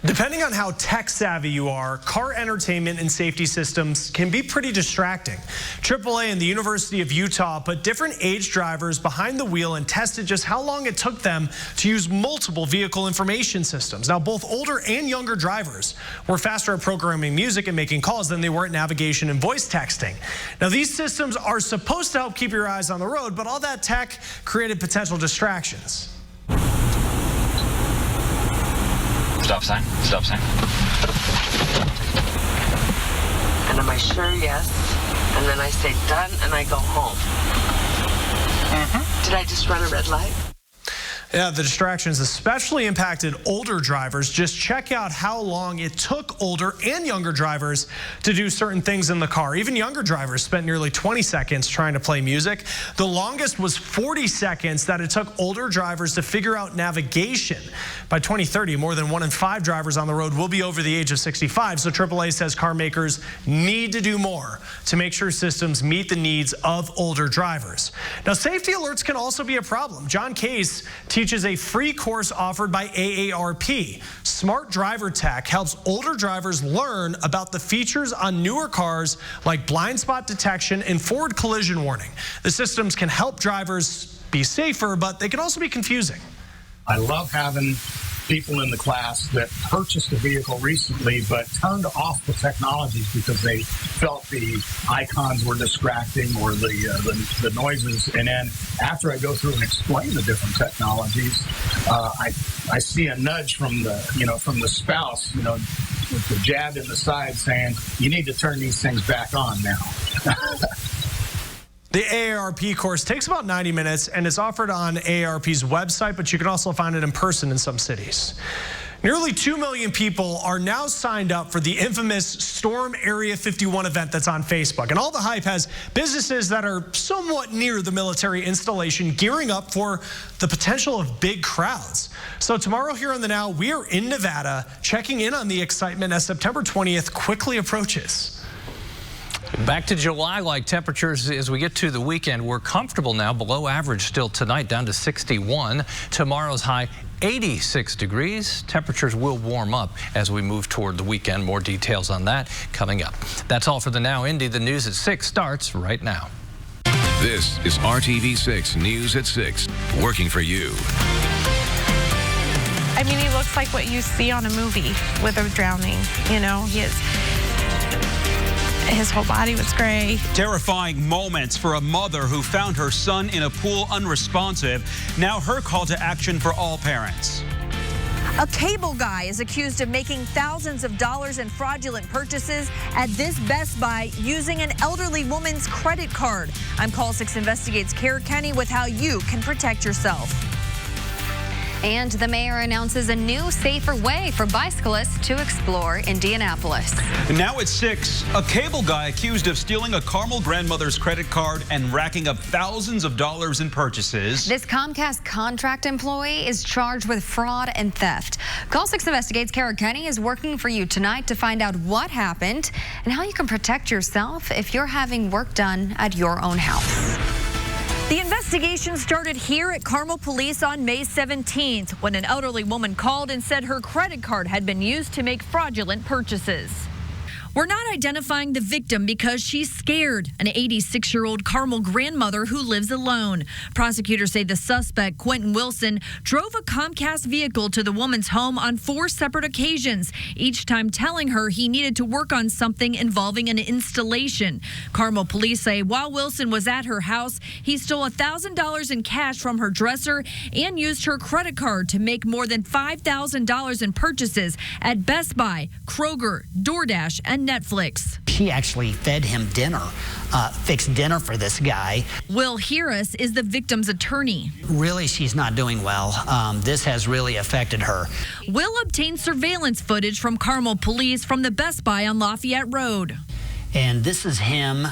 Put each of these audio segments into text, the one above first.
Depending on how tech savvy you are, car entertainment and safety systems can be pretty distracting. AAA and the University of Utah put different age drivers behind the wheel and tested just how long it took them to use multiple vehicle information systems. Now, both older and younger drivers were faster at programming music and making calls than they were at navigation and voice texting. Now, these systems are supposed to help keep your eyes on the road, but all that tech created potential distractions. Stop sign, stop sign. And am I sure? Yes. And then I say done and I go home. Did I just run a red light? Yeah, the distractions especially impacted older drivers. Just check out how long it took older and younger drivers to do certain things in the car. Even younger drivers spent nearly 20 seconds trying to play music. The longest was 40 seconds that it took older drivers to figure out navigation. By 2030, more than 1 in 5 drivers on the road will be over the age of 65. So AAA says car makers need to do more to make sure systems meet the needs of older drivers. Now, safety alerts can also be a problem. John Case teaches a free course offered by AARP. Smart Driver Tech helps older drivers learn about the features on newer cars like blind spot detection and forward collision warning. The systems can help drivers be safer, but they can also be confusing. I love having people in the class that purchased a vehicle recently but turned off the technologies because they felt the icons were distracting or the noises. And then after I go through and explain the different technologies, I see a nudge from the spouse, with the jab in the side saying, you need to turn these things back on now. The AARP course takes about 90 minutes and is offered on AARP's website, but you can also find it in person in some cities. Nearly 2 million people are now signed up for the infamous Storm Area 51 event that's on Facebook. And all the hype has businesses that are somewhat near the military installation gearing up for the potential of big crowds. So tomorrow here on The Now, we are in Nevada checking in on the excitement as September 20th quickly approaches. Back to July-like temperatures as we get to the weekend. We're comfortable now, below average still tonight, down to 61. Tomorrow's high, 86 degrees. Temperatures will warm up as we move toward the weekend. More details on that coming up. That's all for the Now Indy. The news at 6 starts right now. This is RTV6 News at 6, working for you. I mean, he looks like what you see on a movie with a drowning. His whole body was gray. Terrifying moments for a mother who found her son in a pool unresponsive. Now her call to action for all parents. A cable guy is accused of making thousands of dollars in fraudulent purchases at this Best Buy using an elderly woman's credit card. I'm Call 6 Investigates Kara Kenny with how you can protect yourself. And the mayor announces a new, safer way for bicyclists to explore Indianapolis. Now at 6, a cable guy accused of stealing a Carmel grandmother's credit card and racking up thousands of dollars in purchases. This Comcast contract employee is charged with fraud and theft. Call 6 Investigates Kara Kenny is working for you tonight to find out what happened and how you can protect yourself if you're having work done at your own house. The investigation started here at Carmel Police on May 17th when an elderly woman called and said her credit card had been used to make fraudulent purchases. We're not identifying the victim because she's scared, an 86-year-old Carmel grandmother who lives alone. Prosecutors say the suspect, Quentin Wilson, drove a Comcast vehicle to the woman's home on 4 separate occasions, each time telling her he needed to work on something involving an installation. Carmel police say while Wilson was at her house, he stole $1,000 in cash from her dresser and used her credit card to make more than $5,000 in purchases at Best Buy, Kroger, DoorDash, and Netflix. She actually fed him dinner, fixed dinner for this guy. Will Harris is the victim's attorney. Really, she's not doing well. This has really affected her. Will obtained surveillance footage from Carmel police from the Best Buy on Lafayette Road. And this is him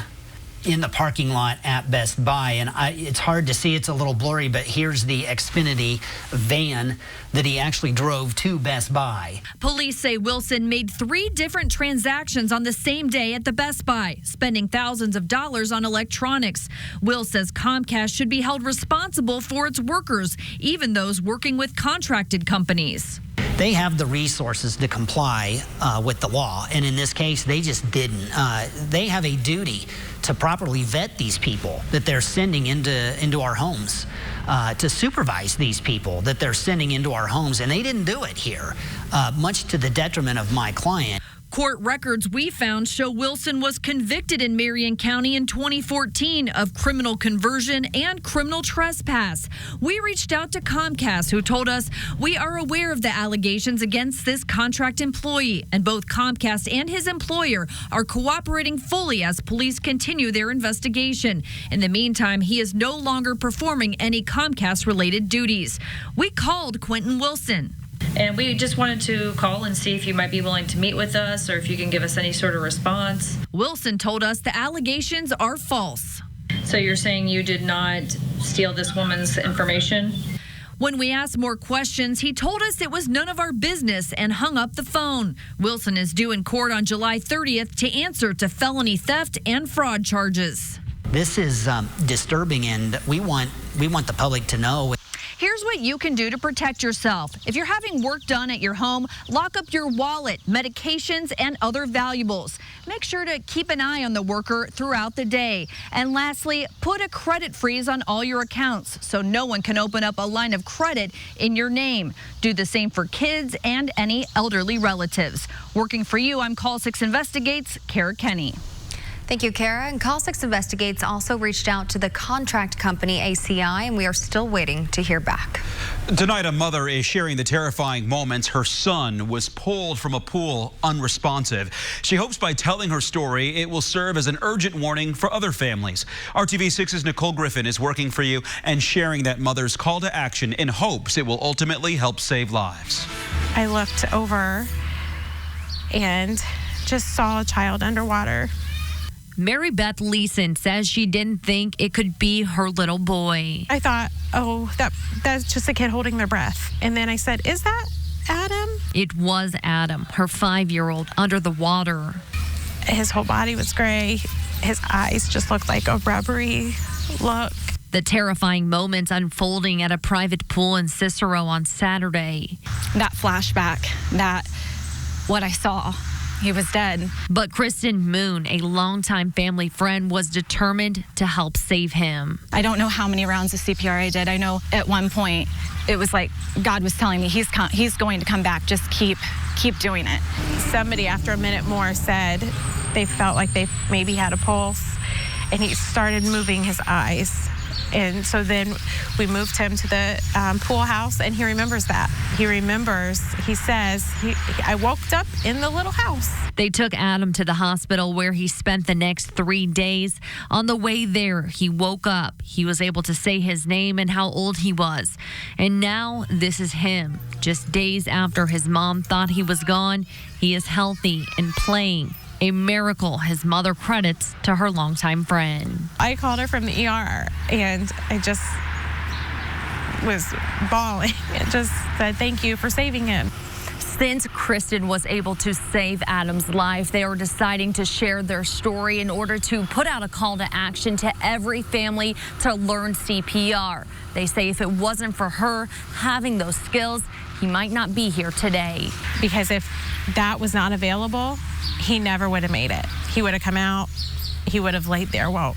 in the parking lot at Best Buy, and it's hard to see, it's a little blurry, but here's the Xfinity van that he actually drove to Best Buy. Police say Wilson made 3 different transactions on the same day at the Best Buy, spending thousands of dollars on electronics. Will says Comcast should be held responsible for its workers, even those working with contracted companies. They have the resources to comply with the law, and in this case, they just didn't. They have a duty to properly vet these people that they're sending into our homes, to supervise these people that they're sending into our homes, and they didn't do it here, much to the detriment of my client. Court records we found show Wilson was convicted in Marion County in 2014 of criminal conversion and criminal trespass. We reached out to Comcast, who told us we are aware of the allegations against this contract employee, and both Comcast and his employer are cooperating fully as police continue their investigation. In the meantime, he is no longer performing any Comcast-related duties. We called Quentin Wilson. And we just wanted to call and see if you might be willing to meet with us or if you can give us any sort of response. Wilson told us the allegations are false. So you're saying you did not steal this woman's information? When we asked more questions, he told us it was none of our business and hung up the phone. Wilson is due in court on July 30th to answer to felony theft and fraud charges. This is disturbing, and we want the public to know. Here's what you can do to protect yourself. If you're having work done at your home, lock up your wallet, medications, and other valuables. Make sure to keep an eye on the worker throughout the day. And lastly, put a credit freeze on all your accounts so no one can open up a line of credit in your name. Do the same for kids and any elderly relatives. Working for you, I'm Call 6 Investigates, Kara Kenny. Thank you, Kara. And Call 6 Investigates also reached out to the contract company ACI, and we are still waiting to hear back. Tonight, a mother is sharing the terrifying moments her son was pulled from a pool unresponsive. She hopes by telling her story, it will serve as an urgent warning for other families. RTV6's Nicole Griffin is working for you and sharing that mother's call to action in hopes it will ultimately help save lives. I looked over and just saw a child underwater. Mary Beth Leeson says she didn't think it could be her little boy. I thought, oh, that's just a kid holding their breath. And then I said, is that Adam? It was Adam, her 5-year-old, under the water. His whole body was gray. His eyes just looked like a rubbery look. The terrifying moments unfolding at a private pool in Cicero on Saturday. That flashback, what I saw. He was dead. But Kristen Moon, a longtime family friend, was determined to help save him. I don't know how many rounds of CPR I did. I know at one point it was like God was telling me he's going to come back. Just keep doing it. Somebody after a minute more said they felt like they maybe had a pulse, and he started moving his eyes. And so then we moved him to the pool house, and he remembers that. He says, I woke up in the little house. They took Adam to the hospital where he spent the next 3 days. On the way there, he woke up. He was able to say his name and how old he was. And now this is him. Just days after his mom thought he was gone, he is healthy and playing. A miracle his mother credits to her longtime friend. I called her from the ER, and I just was bawling. It just said, thank you for saving him. Since Kristen was able to save Adam's life, they are deciding to share their story in order to put out a call to action to every family to learn CPR. They say if it wasn't for her having those skills, he might not be here today. Because if that was not available, he never would have made it. He would have come out. He would have laid there while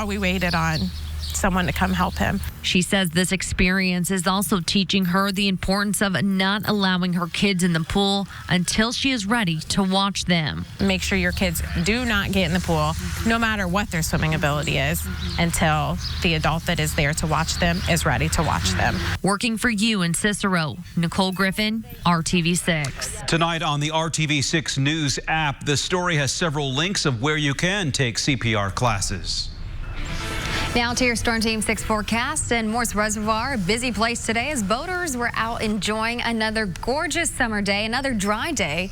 we waited on someone to come help him. She says this experience is also teaching her the importance of not allowing her kids in the pool until she is ready to watch them. Make sure your kids do not get in the pool, no matter what their swimming ability is, until the adult that is there to watch them is ready to watch them. Working for you in Cicero, Nicole Griffin, RTV6. Tonight on the RTV6 News app, the story has several links of where you can take CPR classes. Now to your Storm Team 6 forecast. And Morse Reservoir, a busy place today as boaters were out enjoying another gorgeous summer day, another dry day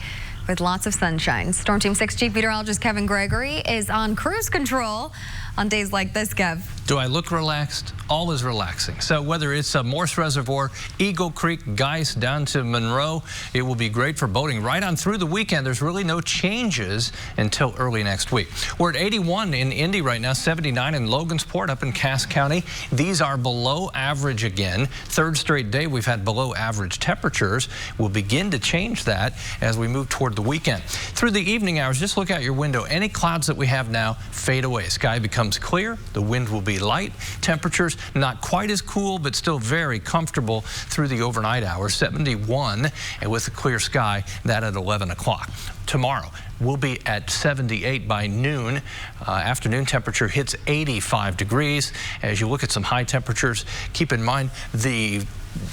with lots of sunshine. Storm Team 6 Chief Meteorologist Kevin Gregory is on cruise control on days like this, Kev. Do I look relaxed? All is relaxing. So whether it's a Morse Reservoir, Eagle Creek, Geist, down to Monroe, it will be great for boating right on through the weekend. There's really no changes until early next week. We're at 81 in Indy right now, 79 in Logansport up in Cass County. These are below average again. Third straight day we've had below average temperatures. We'll begin to change that as we move toward the weekend. Through the evening hours, just look out your window. Any clouds that we have now fade away. Sky becomes clear. The wind will be light. Temperatures not quite as cool, but still very comfortable through the overnight hours. 71 and with a clear sky, that at 11 o'clock. Tomorrow we'll be at 78 by noon. Afternoon temperature hits 85 degrees. As you look at some high temperatures, keep in mind the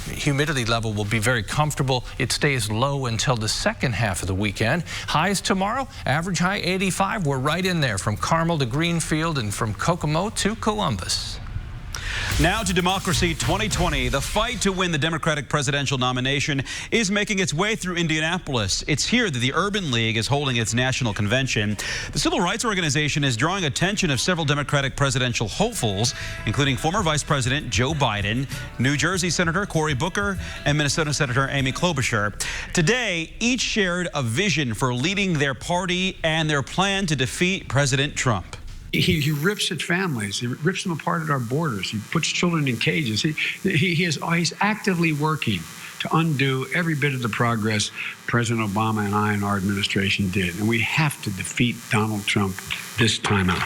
humidity level will be very comfortable. It stays low until the second half of the weekend. Highs tomorrow, average high 85. We're right in there from Carmel to Greenfield and from Kokomo to Columbus. Now to Democracy 2020. The fight to win the Democratic presidential nomination is making its way through Indianapolis. It's here that the Urban League is holding its national convention. The civil rights organization is drawing attention of several Democratic presidential hopefuls, including former Vice President Joe Biden, New Jersey Senator Cory Booker, and Minnesota Senator Amy Klobuchar. Today, each shared a vision for leading their party and their plan to defeat President Trump. He rips at families. He rips them apart at our borders. He puts children in cages. He's actively working to undo every bit of the progress President Obama and I and our administration did. And we have to defeat Donald Trump this time out.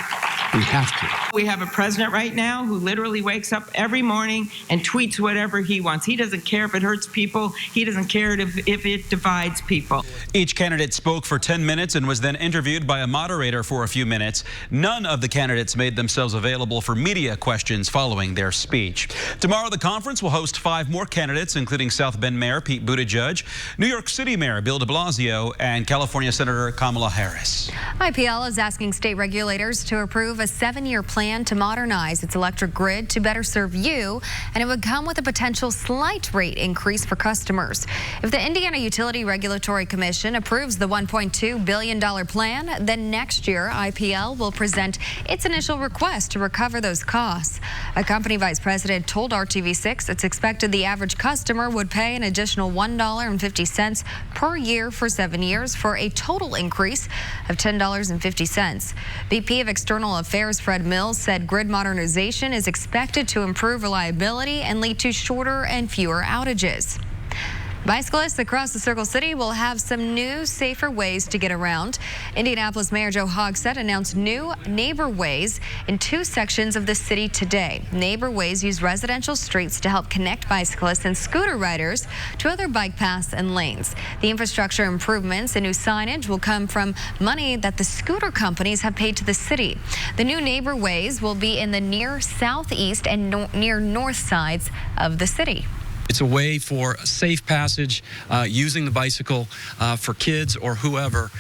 We have to. We have a president right now who literally wakes up every morning and tweets whatever he wants. He doesn't care if it hurts people. He doesn't care if it divides people. Each candidate spoke for 10 minutes and was then interviewed by a moderator for a few minutes. None of the candidates made themselves available for media questions following their speech. Tomorrow, the conference will host 5 more candidates, including South Bend Mayor Pete Buttigieg, New York City Mayor Bill de Blasio, and California Senator Kamala Harris. IPL is asking state regulators to approve a 7-year plan to modernize its electric grid to better serve you, and it would come with a potential slight rate increase for customers. If the Indiana Utility Regulatory Commission approves the $1.2 billion plan, then next year IPL will present its initial request to recover those costs. A company vice president told RTV6 it's expected the average customer would pay an additional $1.50 per year for 7 years for a total increase of $10.50. VP of External Affairs Fred Mills said grid modernization is expected to improve reliability and lead to shorter and fewer outages. Bicyclists across the Circle City will have some new, safer ways to get around. Indianapolis Mayor Joe Hogsett announced new neighbor ways in 2 sections of the city today. Neighbor ways use residential streets to help connect bicyclists and scooter riders to other bike paths and lanes. The infrastructure improvements and new signage will come from money that the scooter companies have paid to the city. The new neighbor ways will be in the near southeast and near north sides of the city. It's a way for a safe passage using the bicycle for kids or whoever,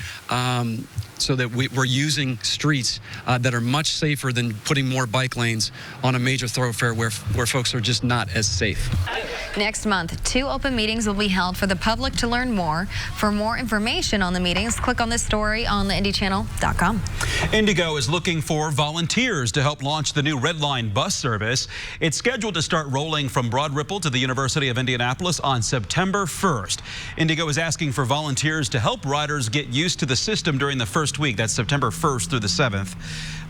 so that we're using streets that are much safer than putting more bike lanes on a major thoroughfare where folks are just not as safe. Next month, 2 open meetings will be held for the public to learn more. For more information on the meetings, click on this story on theindychannel.com. Indigo is looking for volunteers to help launch the new Red Line bus service. It's scheduled to start rolling from Broad Ripple to the University of Indianapolis on September 1st. Indigo is asking for volunteers to help riders get used to the system during the first week. That's September 1st through the 7th.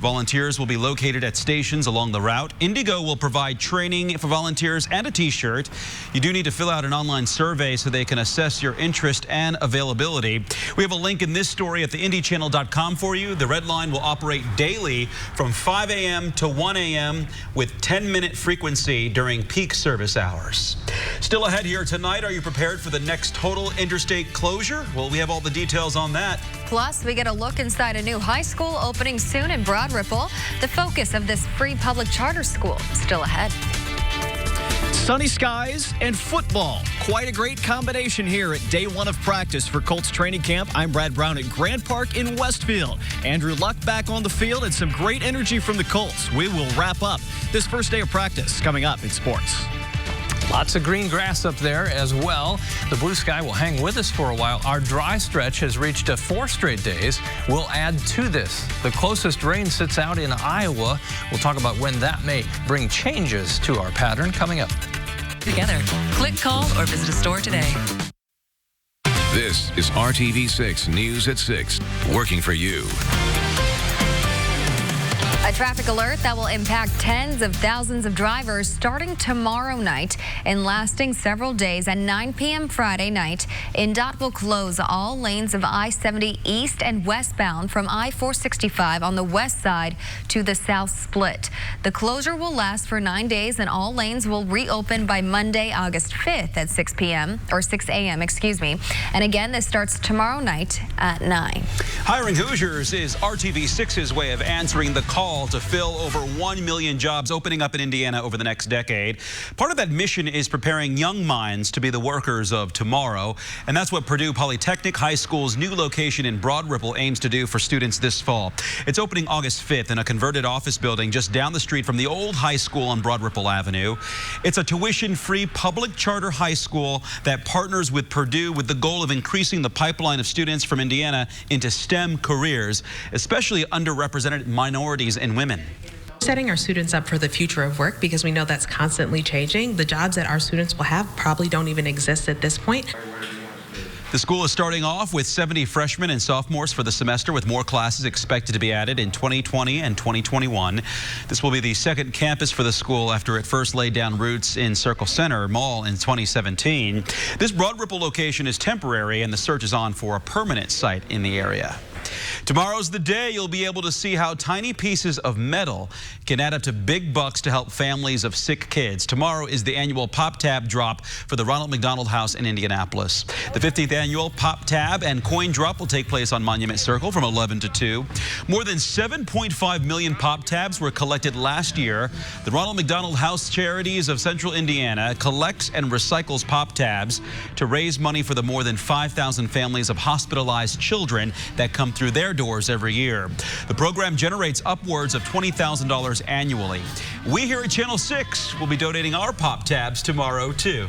Volunteers will be located at stations along the route. Indigo will provide training for volunteers and a t-shirt. You do need to fill out an online survey so they can assess your interest and availability. We have a link in this story at theindychannel.com for you. The Red Line will operate daily from 5 a.m. to 1 a.m. with 10-minute frequency during peak service hours. Still ahead here tonight, are you prepared for the next total interstate closure? Well, we have all the details on that. Plus, we get a look inside a new high school opening soon in Broad Ripple. The focus of this free public charter school still ahead. Sunny skies and football. Quite a great combination here at day 1 of practice for Colts training camp. I'm Brad Brown at Grant Park in Westfield. Andrew Luck back on the field and some great energy from the Colts. We will wrap up this first day of practice coming up in sports. Lots of green grass up there as well. The blue sky will hang with us for a while. Our dry stretch has reached 4 straight days. We'll add to this. The closest rain sits out in Iowa. We'll talk about when that may bring changes to our pattern coming up. Together, click, call, or visit a store today. This is RTV6 News at 6, working for you. A traffic alert that will impact tens of thousands of drivers starting tomorrow night and lasting several days. At 9 p.m. Friday night, INDOT will close all lanes of I-70 east and westbound from I-465 on the west side to the south split. The closure will last for 9 days, and all lanes will reopen by Monday, August 5th at 6 a.m., excuse me. And again, this starts tomorrow night at 9. Hiring Hoosiers is RTV6's way of answering the call to fill over 1 million jobs opening up in Indiana over the next decade. Part of that mission is preparing young minds to be the workers of tomorrow, and that's what Purdue Polytechnic High School's new location in Broad Ripple aims to do for students this fall. It's opening August 5th in a converted office building just down the street from the old high school on Broad Ripple Avenue. It's a tuition-free public charter high school that partners with Purdue with the goal of increasing the pipeline of students from Indiana into STEM careers, especially underrepresented minorities and women. Setting our students up for the future of work, because we know that's constantly changing. The jobs that our students will have probably don't even exist at this point. The school is starting off with 70 freshmen and sophomores for the semester, with more classes expected to be added in 2020 and 2021. This will be the second campus for the school after it first laid down roots in Circle Center Mall in 2017. This Broad Ripple location is temporary, and the search is on for a permanent site in the area. Tomorrow's the day you'll be able to see how tiny pieces of metal can add up to big bucks to help families of sick kids. Tomorrow is the annual Pop Tab Drop for the Ronald McDonald House in Indianapolis. The 15th annual Pop Tab and Coin Drop will take place on Monument Circle from 11 to 2. More than 7.5 million Pop Tabs were collected last year. The Ronald McDonald House Charities of Central Indiana collects and recycles Pop Tabs to raise money for the more than 5,000 families of hospitalized children that come through their doors every year. The program generates upwards of $20,000 annually. We here at Channel 6 will be donating our Pop Tabs tomorrow, too.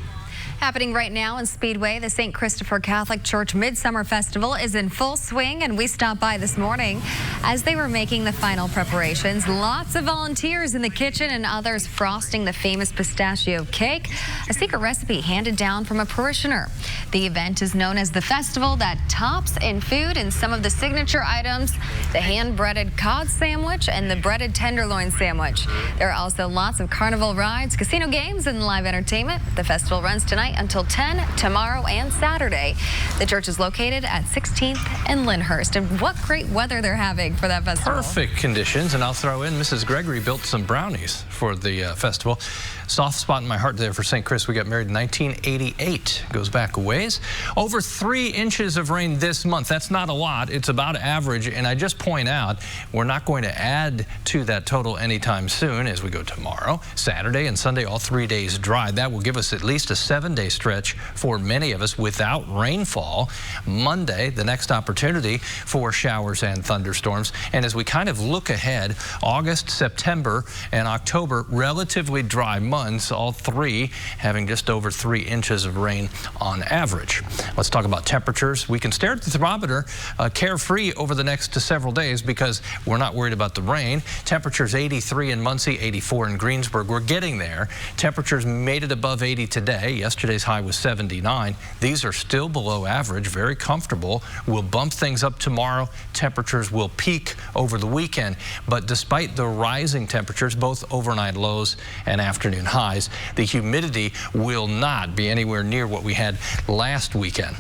Happening right now in Speedway, the St. Christopher Catholic Church Midsummer Festival is in full swing, and we stopped by this morning as they were making the final preparations. Lots of volunteers in the kitchen and others frosting the famous pistachio cake, a secret recipe handed down from a parishioner. The event is known as the festival that tops in food and some of the signature items, the hand-breaded cod sandwich and the breaded tenderloin sandwich. There are also lots of carnival rides, casino games, and live entertainment. The festival runs tonight until 10 tomorrow and Saturday. The church is located at 16th and Lyndhurst. And what great weather they're having for that festival. Perfect conditions, and I'll throw in Mrs. Gregory built some brownies for the festival. Soft spot in my heart there for St. Chris. We got married in 1988. Goes back a ways. Over 3 inches of rain this month. That's not a lot. It's about average. And I just point out, we're not going to add to that total anytime soon as we go tomorrow, Saturday, and Sunday, all 3 days dry. That will give us at least a 7-day stretch for many of us without rainfall. Monday, the next opportunity for showers and thunderstorms. And as we kind of look ahead, August, September, and October, relatively dry months, all 3 having just over 3 inches of rain on average. Let's talk about temperatures. We can stare at the thermometer carefree over the next several days because we're not worried about the rain. Temperatures 83 in Muncie, 84 in Greensburg. We're getting there. Temperatures made it above 80 today. Yesterday's high was 79. These are still below average, very comfortable. We'll bump things up tomorrow. Temperatures will peak over the weekend. But despite the rising temperatures, both overnight lows and afternoon highs, the humidity will not be anywhere near what we had last weekend.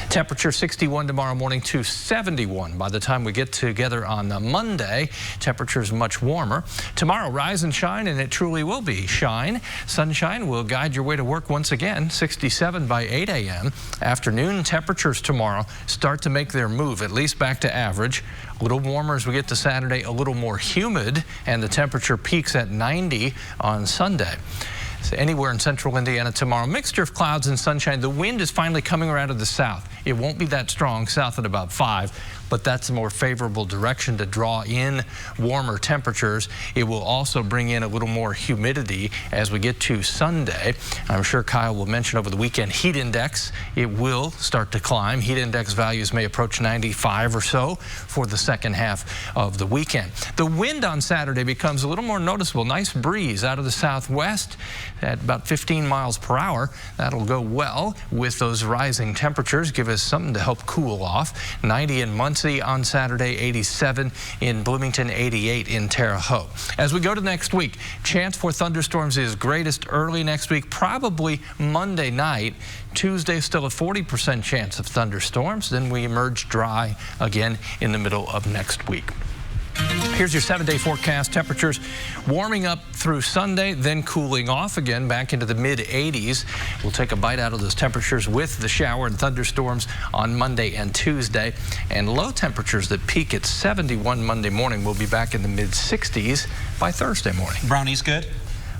Temperature 61 tomorrow morning to 71 by the time we get together on Monday. Temperatures much warmer. Tomorrow, rise and shine, and it truly will be shine. Sunshine will guide your way to work once again. 67 by 8 a.m. Afternoon temperatures tomorrow start to make their move, at least back to average. A little warmer as we get to Saturday, a little more humid, and the temperature peaks at 90 on Sunday. So anywhere in central Indiana tomorrow, mixture of clouds and sunshine. The wind is finally coming around to the south. It won't be that strong, south at about 5. but that's a more favorable direction to draw in warmer temperatures. It will also bring in a little more humidity as we get to Sunday. I'm sure Kyle will mention over the weekend heat index. It will start to climb. Heat index values may approach 95 or so for the second half of the weekend. The wind on Saturday becomes a little more noticeable. Nice breeze out of the southwest at about 15 miles per hour. That'll go well with those rising temperatures, give us something to help cool off. 90 in Muncie on Saturday, 87 in Bloomington, 88 in Terre Haute. As we go to next week, chance for thunderstorms is greatest early next week, probably Monday night. Tuesday, still a 40% chance of thunderstorms. Then we emerge dry again in the middle of next week. Here's your 7-day forecast. Temperatures warming up through Sunday, then cooling off again back into the mid-80s. We'll take a bite out of those temperatures with the shower and thunderstorms on Monday and Tuesday. And low temperatures that peak at 71 Monday morning will be back in the mid-60s by Thursday morning. Brownies good?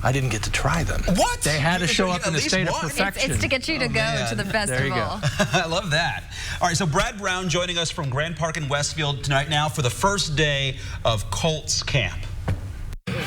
I didn't get to try them. What? They had to show up in a state of perfection. It's to get you to go to the festival. There you go. I love that. All right, so Brad Brown joining us from Grand Park in Westfield tonight now for the first day of Colts camp.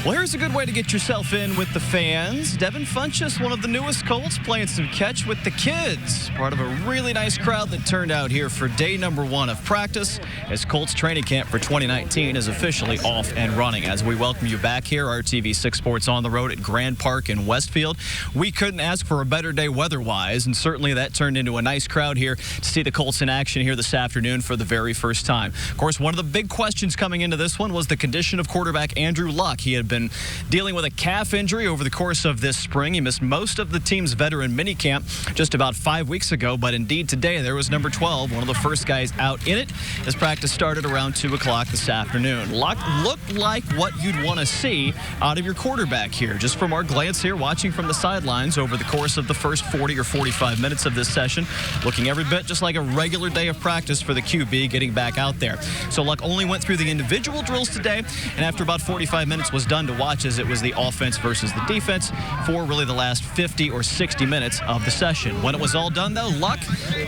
Well, here's a good way to get yourself in with the fans. Devin Funchess, one of the newest Colts, playing some catch with the kids. Part of a really nice crowd that turned out here for day number 1 of practice as Colts training camp for 2019 is officially off and running. As we welcome you back here, RTV6 Sports on the road at Grand Park in Westfield. We couldn't ask for a better day weather-wise, and certainly that turned into a nice crowd here to see the Colts in action here this afternoon for the very first time. Of course, one of the big questions coming into this one was the condition of quarterback Andrew Luck. He had been dealing with a calf injury over the course of this spring. He missed most of the team's veteran minicamp just about 5 weeks ago, but indeed today there was number 12, one of the first guys out in it, as practice started around 2 o'clock this afternoon. Luck looked like what you'd want to see out of your quarterback here. Just from our glance here, watching from the sidelines over the course of the first 40 or 45 minutes of this session, looking every bit just like a regular day of practice for the QB getting back out there. So Luck only went through the individual drills today, and after about 45 minutes was done to watch as it was the offense versus the defense for really the last 50 or 60 minutes of the session. When it was all done, though, Luck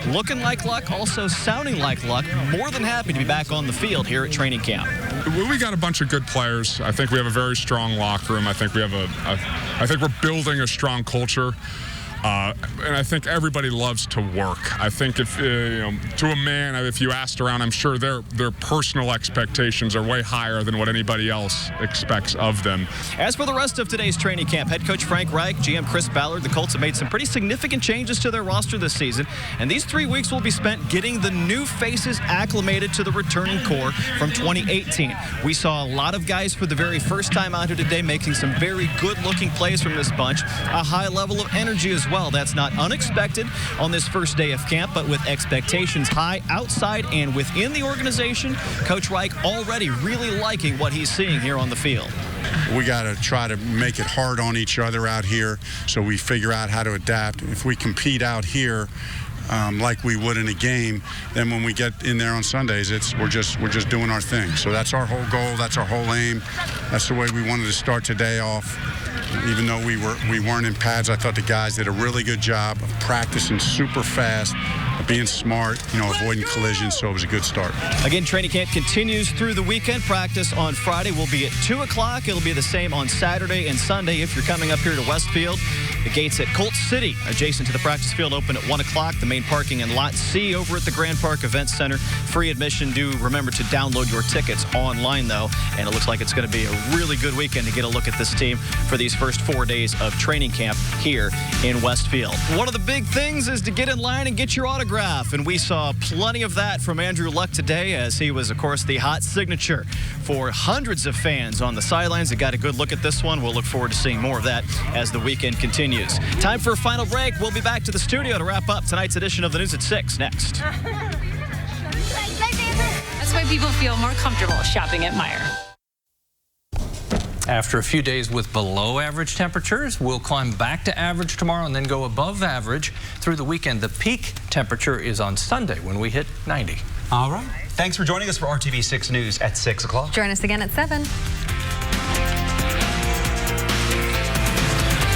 looking like Luck, also sounding like Luck, more than happy to be back on the field here at training camp. We got a bunch of good players. I think we have a very strong locker room. I think we have I think we're building a strong culture. And I think everybody loves to work. I think if to a man, if you asked around, I'm sure their personal expectations are way higher than what anybody else expects of them. As for the rest of today's training camp, head coach Frank Reich, GM Chris Ballard, the Colts have made some pretty significant changes to their roster this season, and these 3 weeks will be spent getting the new faces acclimated to the returning core from 2018. We saw a lot of guys for the very first time out here today making some very good-looking plays from this bunch, a high level of energy as well. That's not unexpected on this first day of camp, but with expectations high outside and within the organization, Coach Reich already really liking what he's seeing here on the field. We got to try to make it hard on each other out here so we figure out how to adapt. If we compete out here like we would in a game, then when we get in there on Sundays, we're just doing our thing. So that's our whole goal. That's our whole aim. That's the way we wanted to start today off. Even though we weren't in pads, I thought the guys did a really good job of practicing super fast, of being smart, avoiding collisions, so it was a good start. Again, training camp continues through the weekend. Practice on Friday will be at 2 o'clock. It'll be the same on Saturday and Sunday if you're coming up here to Westfield. The gates at Colt City, adjacent to the practice field, open at 1 o'clock. The main parking in Lot C over at the Grand Park Event Center. Free admission. Do remember to download your tickets online, though. And it looks like it's going to be a really good weekend to get a look at this team for these first 4 days of training camp here in Westfield. One of the big things is to get in line and get your autograph. And we saw plenty of that from Andrew Luck today, as he was, of course, the hot signature for hundreds of fans on the sidelines that got a good look at this one. We'll look forward to seeing more of that as the weekend continues. Time for a final break. We'll be back to the studio to wrap up tonight's edition of the News at 6 next. That's why people feel more comfortable shopping at Meijer. After a few days with below average temperatures, we'll climb back to average tomorrow and then go above average through the weekend. The peak temperature is on Sunday when we hit 90. All right. Thanks for joining us for RTV6 News at 6 o'clock. Join us again at 7.